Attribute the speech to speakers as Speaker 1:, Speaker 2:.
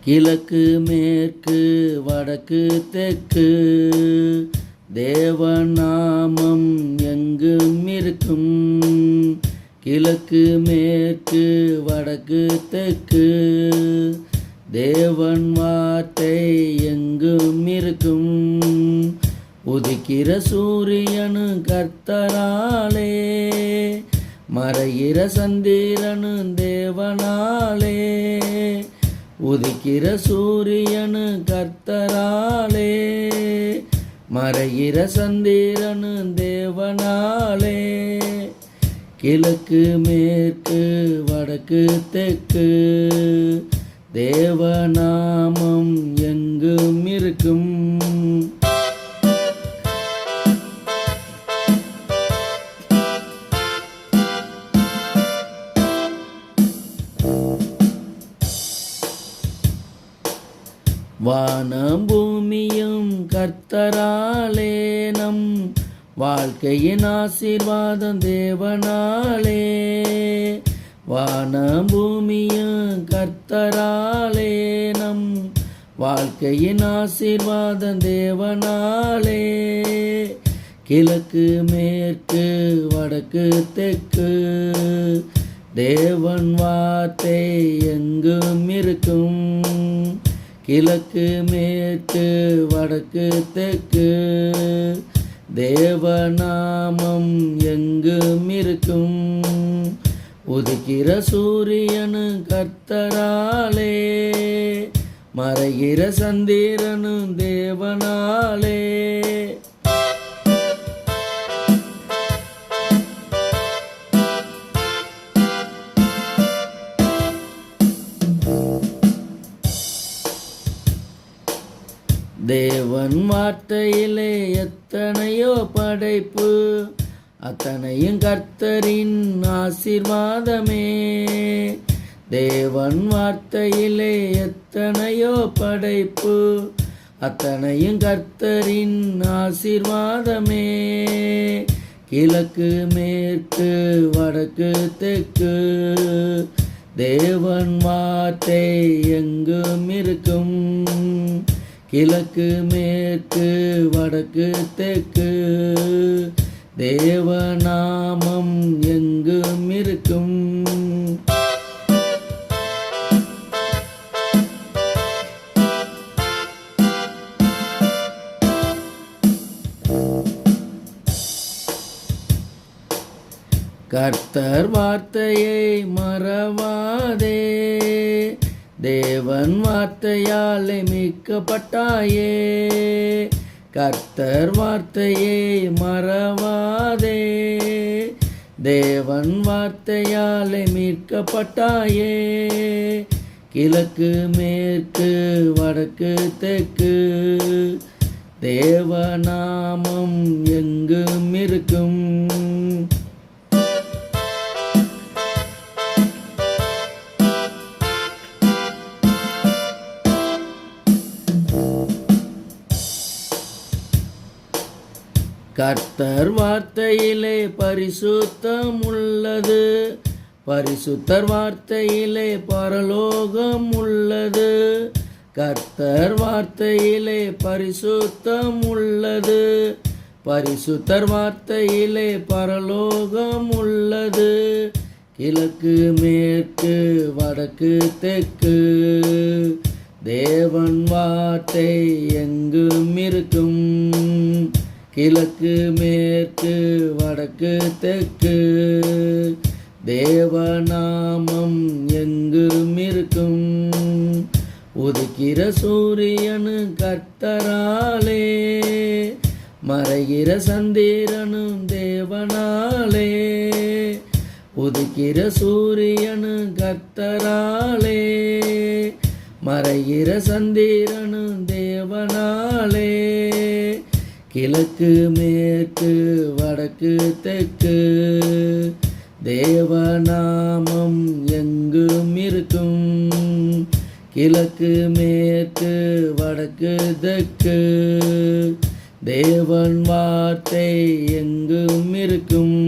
Speaker 1: கிழக்கு மேற்கு வடக்கு தெற்கு தேவநாமம் எங்கும் இருக்கும். கிழக்கு மேற்கு வடக்கு தெற்கு தேவன் வார்த்தை எங்கும் இருக்கும். உதிக்கிற சூரியனு கர்த்தராலே, மறைகிற சந்திரனு தேவனாலே. உதிக்கிற சூரியனு கர்த்தராலே, மறைகிற சந்திரனு தேவனாலே. கிழக்கு மேற்கு வடக்கு தெற்கு தேவநாமம் எங்கும் இருக்கும். வானம் பூமியும் கர்த்தராலே, நம் வாழ்க்கையின் ஆசீர்வாதம் தேவனாலே. வானம் பூமியும் கர்த்தராலே, நம் வாழ்க்கையின் ஆசீர்வாதம் தேவனாலே. கிழக்கு மேற்கு வடக்கு தெற்கு தேவன் வார்த்தை எங்கும் இருக்கும். கிழக்கு மேற்கு வடக்கு தெற்கு தேவநாமம் எங்கும் இருக்கும். உதிக்கிற சூரியனு கர்த்தராலே, மறைகிற சந்திரனு தேவனாலே. தேவன் வார்த்தையிலே எத்தனையோ படைப்பு, அத்தனையும் கர்த்தரின் ஆசீர்வாதமே. தேவன் வார்த்தையிலே எத்தனையோ படைப்பு, அத்தனையும் கர்த்தரின் ஆசீர்வாதமே. கிழக்கு மேற்கு வடக்கு தெற்கு தேவன் வார்த்தை எங்கும் இருக்கும். கிழக்கு மேற்கு வடக்கு தெற்கு தேவநாமம் எங்கும் இருக்கும். கர்த்தர் வார்த்தையை மறவாதே, தேவன் வார்த்தையாலே மீட்கப்பட்டாயே. கர்த்தர் வார்த்தையை மறவாதே, தேவன் வார்த்தையாலே மீட்கப்பட்டாயே. கிழக்கு மேற்கு வடக்கு தெற்கு தேவநாமம் எங்கும் இருக்கும். கர்த்தர் வார்த்தையிலே பரிசுத்தம் உள்ளது, பரிசுத்தர் வார்த்தையிலே பரலோகம் உள்ளது. கர்த்தர் வார்த்தையிலே பரிசுத்தம் உள்ளது, பரிசுத்தர் வார்த்தையிலே பரலோகம் உள்ளது. கிழக்கு மேற்கு வடக்கு தெற்கு தேவன் வார்த்தை எங்கும் இருக்கும். கிழக்கு மேற்கு வடக்கு தெற்கு தேவநாமம் எங்கும் இருக்கும். உதிக்கிற சூரியனு கர்த்தராலே, மறைகிற சந்திரனு தேவனாலே. உதிக்கிற சூரியனு கர்த்தராலே, மறைகிற சந்திரனு தேவனாலே. கிழக்கு மேற்கு வடக்கு தெற்கு தேவநாமம் எங்கும் இருக்கும். கிழக்கு மேற்கு வடக்கு தெற்கு தேவன் வார்த்தை எங்கும் இருக்கும்.